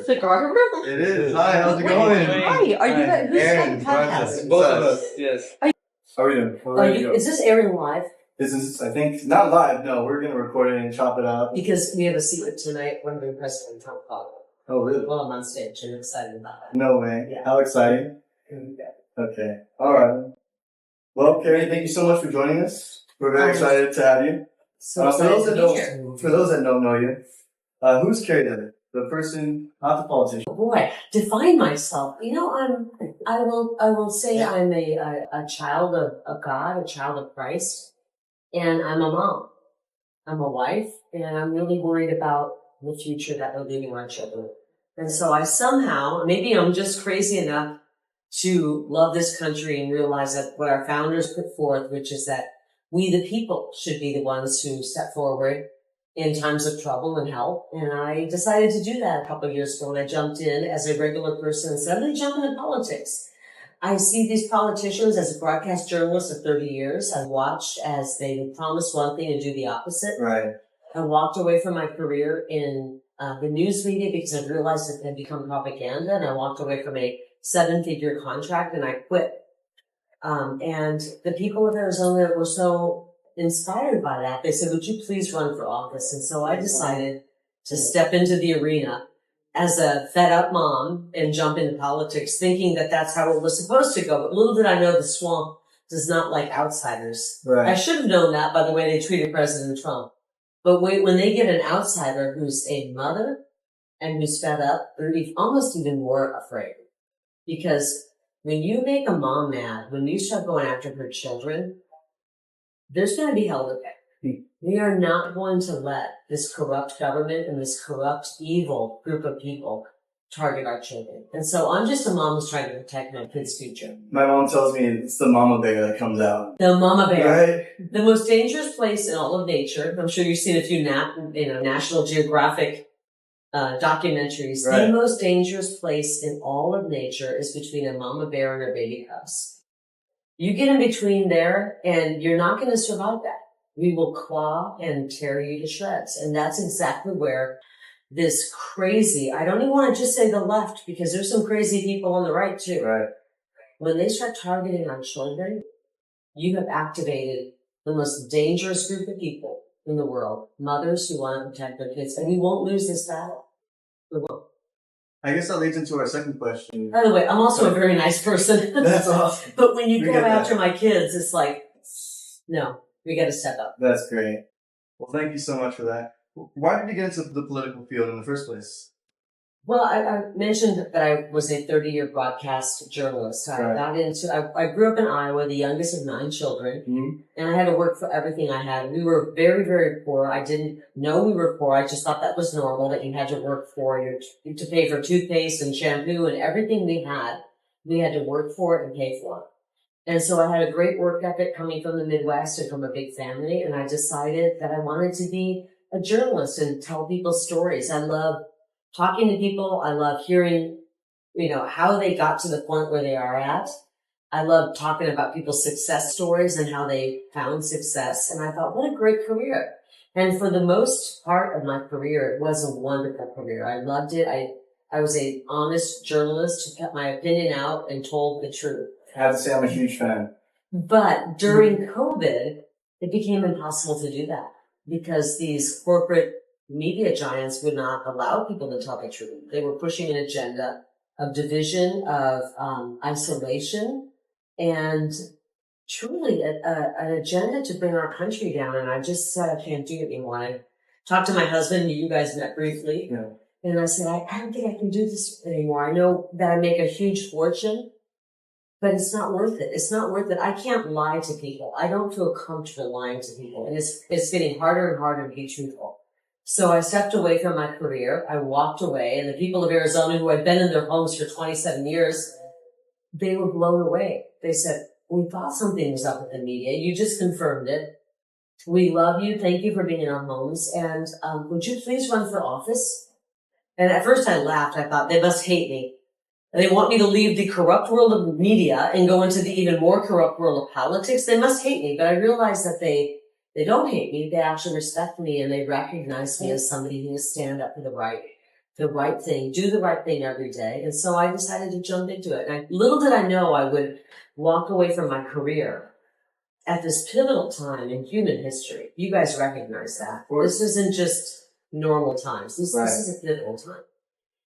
cigar room? It is. Hi, how's it going? Hi, are you guys, who's Aron the Garza. podcast? Both of us, yes. How are you doing? Is this airing live? This is, I think, not live. No, we're going to record it and chop it up. Because we have a secret tonight. We're going to be President Trump called. Oh, really? Well, I'm on stage. I'm excited about it. No way. Yeah. How exciting. Okay. All right. Well, Kari, thank you so much for joining us. We're very excited to have you. So for those that don't know you, who's Kari Lake? The person, not the politician. Oh boy, define myself. You know, I will say I'm a child of God, a child of Christ, and I'm a mom. I'm a wife, and I'm really worried about the future that we're leaving our children. And so I somehow, maybe I'm just crazy enough to love this country and realize that what our founders put forth, which is that we the people should be the ones who step forward in times of trouble and help. And I decided to do that a couple of years ago when I jumped in as a regular person and said, I'm going to jump into politics. I see these politicians as a broadcast journalist of 30 years. I watched as they would promise one thing and do the opposite. Right. I walked away from my career in the news media because I realized it had become propaganda, and I walked away from a 7-figure contract and I quit. And the people of Arizona were so inspired by that. They said, would you please run for office? And so I decided to step into the arena as a fed up mom and jump into politics thinking that that's how it was supposed to go. But little did I know the swamp does not like outsiders. Right. I should have known that by the way they treated President Trump. But when they get an outsider who's a mother and who's fed up, they're almost even more afraid. Because when you make a mom mad, when you start going after her children, there's going to be hell to pay. We are not going to let this corrupt government and this corrupt, evil group of people target our children. And so I'm just a mom who's trying to protect my kids' future. My mom tells me it's the mama bear that comes out. The mama bear. Right? The most dangerous place in all of nature. I'm sure you've seen a few National Geographic documentaries. Right. The most dangerous place in all of nature is between a mama bear and her baby cubs. You get in between there and you're not going to survive that. We will claw and tear you to shreds. And that's exactly where this crazy, I don't even want to just say the left because there's some crazy people on the right too. Right. When they start targeting our children, you have activated the most dangerous group of people in the world, mothers who want to protect their kids. And we won't lose this battle. We won't. I guess that leads into our second question. By the way, I'm also a very nice person. That's awesome. But when you go after my kids, it's like, no, we got to step up. That's great. Well, thank you so much for that. Why did you get into the political field in the first place? Well, I mentioned that I was a 30-year broadcast journalist. So I got into, I grew up in Iowa, the youngest of 9 children, and I had to work for everything I had. We were very, very poor. I didn't know we were poor. I just thought that was normal, that you had to work for, to pay for toothpaste and shampoo and everything we had to work for it and pay for it. And so I had a great work ethic coming from the Midwest and from a big family, and I decided that I wanted to be a journalist and tell people stories. I love talking to people. I love hearing, how they got to the point where they are at. I love talking about people's success stories and how they found success. And I thought, what a great career. And for the most part of my career, it was a wonderful career. I loved it. I was an honest journalist who kept my opinion out and told the truth. I have to say I'm a huge fan. But during COVID, it became impossible to do that because these corporate media giants would not allow people to tell the truth. They were pushing an agenda of division, of isolation, and truly an agenda to bring our country down. And I just said, I can't do it anymore. I talked to my husband, you guys met briefly, and I said, I don't think I can do this anymore. I know that I make a huge fortune, but it's not worth it. It's not worth it. I can't lie to people. I don't feel comfortable lying to people. And it's getting harder and harder to be truthful. So I stepped away from my career. I walked away, and the people of Arizona who had been in their homes for 27 years, they were blown away. They said, we thought something was up with the media. You just confirmed it. We love you. Thank you for being in our homes. And would you please run for office? And at first I laughed. I thought, they must hate me. They want me to leave the corrupt world of media and go into the even more corrupt world of politics. They must hate me. But I realized that they don't hate me. They actually respect me, and they recognize me as somebody who will stand up for the right, the right thing, do the right thing every day. And so I decided to jump into it. And little did I know I would walk away from my career at this pivotal time in human history. You guys recognize that. This isn't just normal times. This is a pivotal time.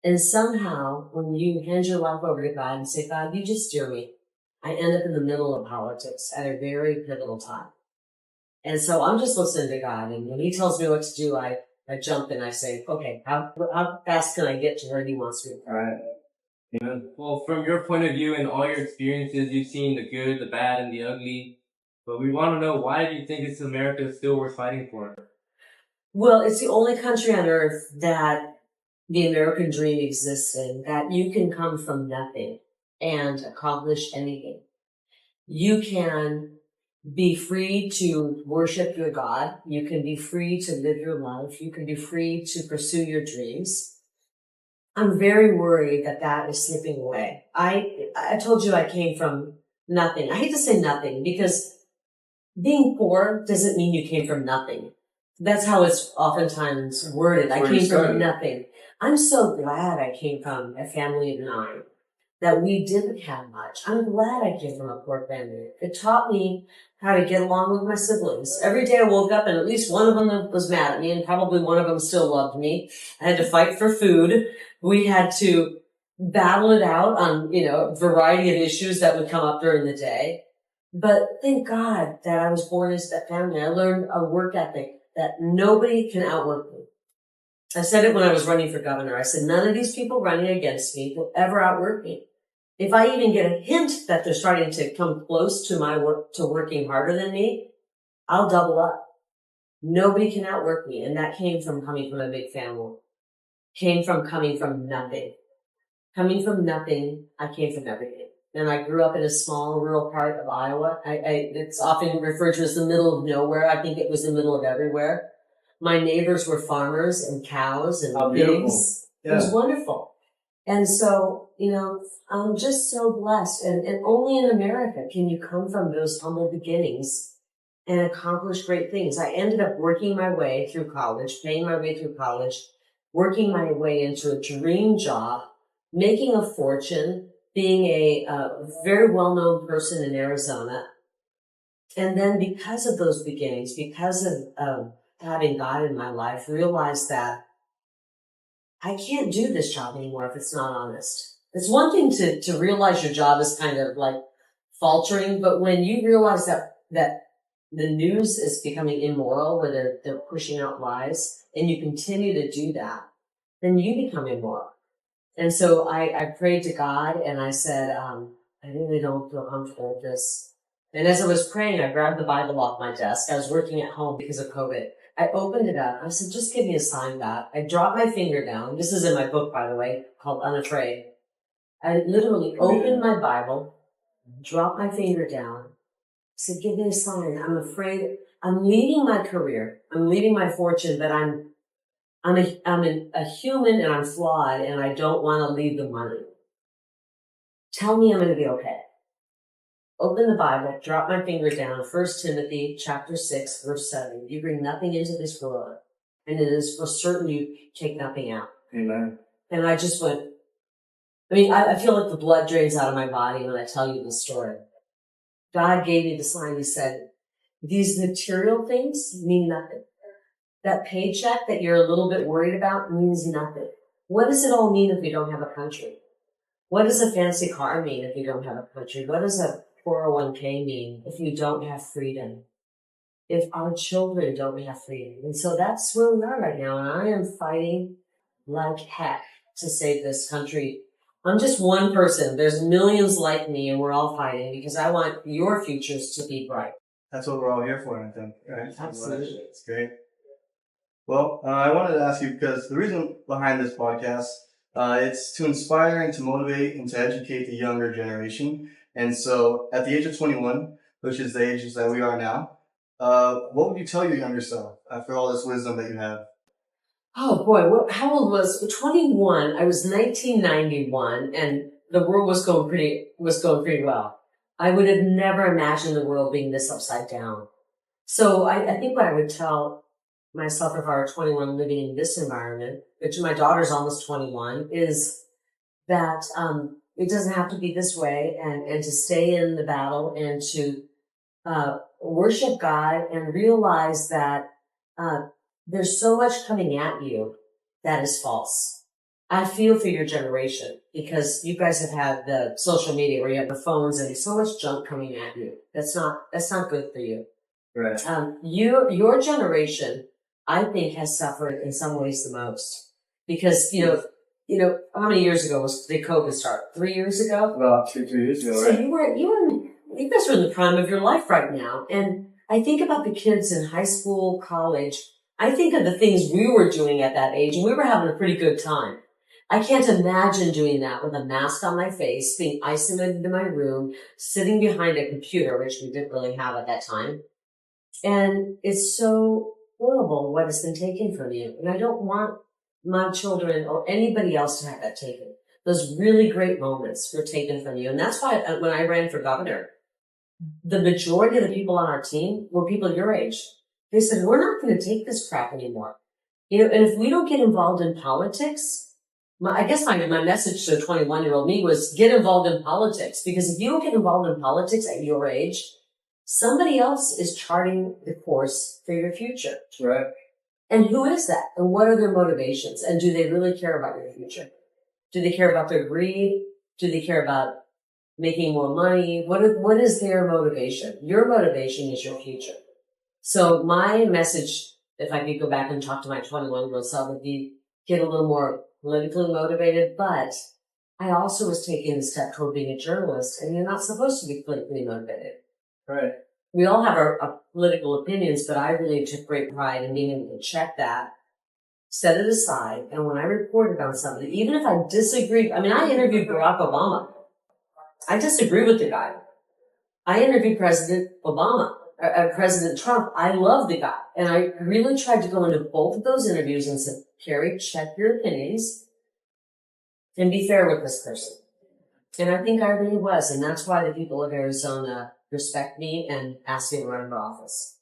And somehow, when you hand your life over to God and say, God, you just steer me, I end up in the middle of politics at a very pivotal time. And so I'm just listening to God. And when he tells me what to do, I jump and I say, okay, how fast can I get to where he wants me? All right. Amen. Well, from your point of view and all your experiences, you've seen the good, the bad, and the ugly. But we want to know, why do you think it's America still worth fighting for? Well, it's the only country on earth that the American dream exists in, that you can come from nothing and accomplish anything. You can be free to worship your God. You can be free to live your life. You can be free to pursue your dreams. I'm very worried that that is slipping away. I told you I came from nothing. I hate to say nothing, because being poor doesn't mean you came from nothing. That's how it's oftentimes worded. I came from nothing. I'm so glad I came from a family of 9, that we didn't have much. I'm glad I came from a poor family. It taught me how to get along with my siblings. Every day I woke up and at least one of them was mad at me, and probably one of them still loved me. I had to fight for food. We had to battle it out on, a variety of issues that would come up during the day. But thank God that I was born into that family. I learned a work ethic that nobody can outwork me. I said it when I was running for governor. I said, none of these people running against me will ever outwork me. If I even get a hint that they're starting to come close to my work, to working harder than me, I'll double up. Nobody can outwork me. And that came from coming from a big family. Came from coming from nothing. Coming from nothing, I came from everything. And I grew up in a small rural part of Iowa. It's often referred to as the middle of nowhere. I think it was the middle of everywhere. My neighbors were farmers and cows and pigs. Yeah. It was wonderful. And so, I'm just so blessed. And only in America can you come from those humble beginnings and accomplish great things. I ended up working my way through college, paying my way through college, working my way into a dream job, making a fortune, being a very well-known person in Arizona. And then because of those beginnings, because of having God in my life, realized that I can't do this job anymore if it's not honest. It's one thing to realize your job is kind of like faltering, but when you realize that the news is becoming immoral, where they're pushing out lies, and you continue to do that, then you become immoral. And so I prayed to God and I said, I really don't feel comfortable with this. And as I was praying, I grabbed the Bible off my desk. I was working at home because of COVID. I opened it up. I said, just give me a sign, God. I dropped my finger down. This is in my book, by the way, called Unafraid. I literally opened my Bible, dropped my finger down, said, give me a sign. I'm afraid. I'm leaving my career. I'm leaving my fortune, but I'm a human and I'm flawed and I don't want to leave the money. Tell me I'm going to be okay. Open the Bible, drop my finger down, 1 Timothy chapter 6, verse 7. You bring nothing into this world, and it is for certain you take nothing out. Amen. And I just went, I feel like the blood drains out of my body when I tell you this story. God gave me the sign. He said, these material things mean nothing. That paycheck that you're a little bit worried about means nothing. What does it all mean if you don't have a country? What does a fancy car mean if you don't have a country? What does a 401k mean if you don't have freedom? If our children don't have freedom? And so that's where we are right now. And I am fighting like heck to save this country. I'm just one person. There's millions like me, and we're all fighting because I want your futures to be bright. That's what we're all here for, I think. Right? Absolutely. It's great. Well, I wanted to ask you, because the reason behind this podcast, it's to inspire and to motivate and to educate the younger generation. And so at the age of 21, which is the age that we are now, what would you tell your younger self after all this wisdom that you have? Oh boy, how old was 21? I was 1991 and the world was going pretty well. I would have never imagined the world being this upside down. So I think what I would tell myself, if I were 21 living in this environment, which my daughter's almost 21, is that it doesn't have to be this way, and to stay in the battle and to worship God and realize that there's so much coming at you that is false. I feel for your generation because you guys have had the social media where you have the phones and there's so much junk coming at you. That's not good for you. Right. Your generation, I think, has suffered in some ways the most because, you know, how many years ago did COVID start? 3 years ago? About 2-3 years ago, So right? you guys are in the prime of your life right now. And I think about the kids in high school, college. I think of the things we were doing at that age, and we were having a pretty good time. I can't imagine doing that with a mask on my face, being isolated in my room, sitting behind a computer, which we didn't really have at that time. And it's so horrible what has been taken from you. And I don't want my children or anybody else to have that taken. Those really great moments were taken from you. And that's why when I ran for governor, the majority of the people on our team were people your age. They said, we're not going to take this crap anymore. You know, and if we don't get involved in politics, I guess my message to a 21-year-old me was get involved in politics, because if you don't get involved in politics at your age, somebody else is charting the course for your future. Right. And who is that? And what are their motivations? And do they really care about your future? Do they care about their greed? Do they care about making more money? What is their motivation? Your motivation is your future. So my message, if I could go back and talk to my 21-year-old self, would be get a little more politically motivated, but I also was taking a step toward being a journalist, and you're not supposed to be politically motivated. Right. We all have our political opinions, but I really took great pride in being able to check that, set it aside, and when I reported on something, even if I disagreed, I interviewed Barack Obama. I disagree with the guy. I interviewed President Obama, President Trump. I love the guy. And I really tried to go into both of those interviews and said, Kari, check your opinions and be fair with this person. And I think I really was. And that's why the people of Arizona respect me and ask me to run for office.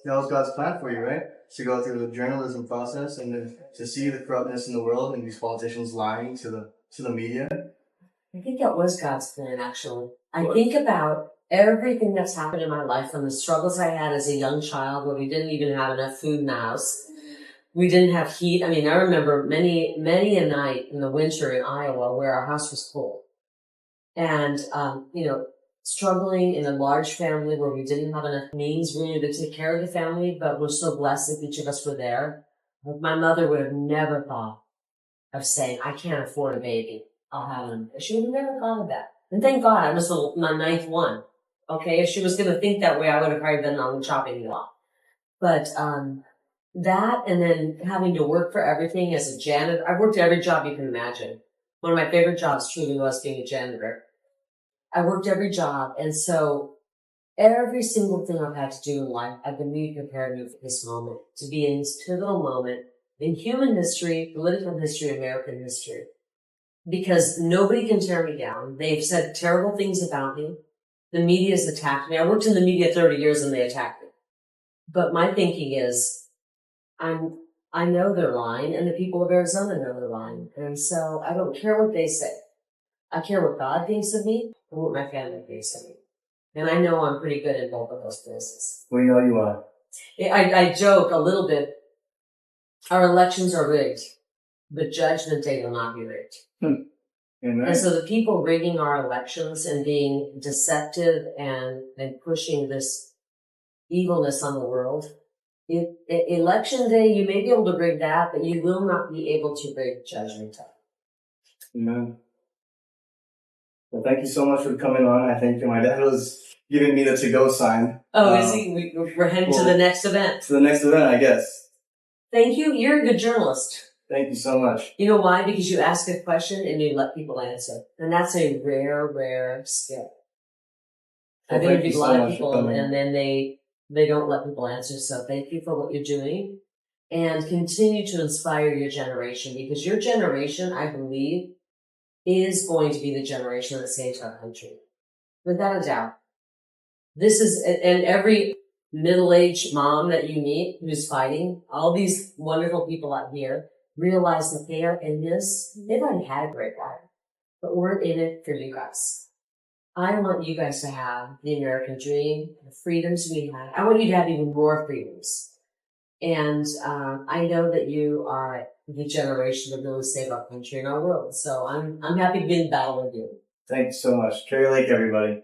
That was God's plan for you, right? To go through the journalism process and then to see the corruptness in the world and these politicians lying to the media. I think that was God's plan, actually. I think about everything that's happened in my life, from the struggles I had as a young child where we didn't even have enough food in the house. We didn't have heat. I remember many a night in the winter in Iowa where our house was cold. And, struggling in a large family where we didn't have enough means really to take care of the family, but we're so blessed that each of us were there. My mother would have never thought of saying, I can't afford a baby. I'll have him. She would have never thought of that. And thank God I was my ninth one. Okay. If she was going to think that way, I would have probably been on the chopping block. But, that, and then having to work for everything as a janitor. I worked every job you can imagine. One of my favorite jobs truly was being a janitor. I worked every job. And so every single thing I've had to do in life, I've been really prepared for this moment, to be in this pivotal moment in human history, political history, American history. Because nobody can tear me down. They've said terrible things about me. The media's attacked me. I worked in the media 30 years and they attacked me. But my thinking is, I know they're lying, and the people of Arizona know they're lying. And so I don't care what they say. I care what God thinks of me and what my family thinks of me. And I know I'm pretty good in both of those places. We know you are. I joke a little bit. Our elections are rigged, but Judgment Day will not be rigged. Amen. And so the people rigging our elections and being deceptive and pushing this evilness on the world, Election Day, you may be able to rig that, but you will not be able to rig Judgment Day. Amen. Well, thank you so much for coming on. I think my dad was giving me the to-go sign. Oh, is he? We're heading to the next event. To the next event, I guess. Thank you. You're a good journalist. Thank you so much. You know why? Because you ask a question and you let people answer. And that's a rare skill. I've interviewed a lot of people and then they don't let people answer. So thank you for what you're doing, and continue to inspire your generation, because your generation, I believe, is going to be the generation that saves our country. Without a doubt. This is, and every middle-aged mom that you meet who's fighting, all these wonderful people out here realize that they are in this. They've already had a great life, but we're in it for you guys. I want you guys to have the American dream, the freedoms we have. I want you to have even more freedoms. And I know that you are the generation that really save our country and our world. So I'm happy to be in battle with you. Thanks so much. Kari Lake, everybody.